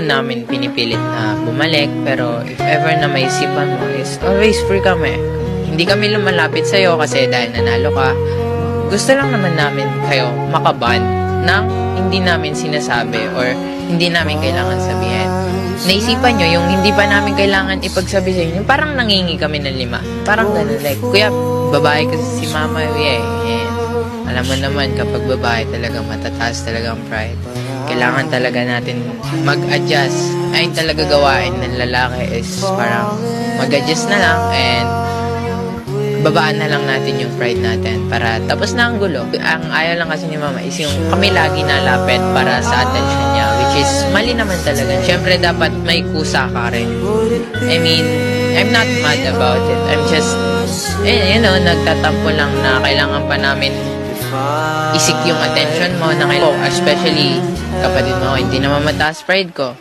namin pinipilit na bumalik, pero if ever na may isipan mo is always free kami. Hindi kami lumalapit sa'yo kasi dahil nanalo ka. Gusto lang naman namin kayo makaband ng hindi namin sinasabi or hindi namin kailangan sabihin. Naisipan nyo yung hindi pa namin kailangan ipagsabi sa inyo, parang nangingi kami ng 5. Parang ganun, like, kuya, babae kasi si mama, alam mo naman, kapag babae talaga matataas talaga ang pride. Kailangan talaga natin mag-adjust. Ay talaga gawain ng lalaki is parang mag-adjust na lang and babaan na lang natin yung pride natin para tapos na ang gulo. Ang ayaw lang kasi ni mama is yung kami lagi nalapit para sa attention niya, which is mali naman talaga. Siyempre dapat may kusa ka rin. I mean, I'm not mad about it. I'm just, nagtatampo lang na kailangan pa namin isik yung attention mo na especially kapatid mo, hindi naman mataas pride ko.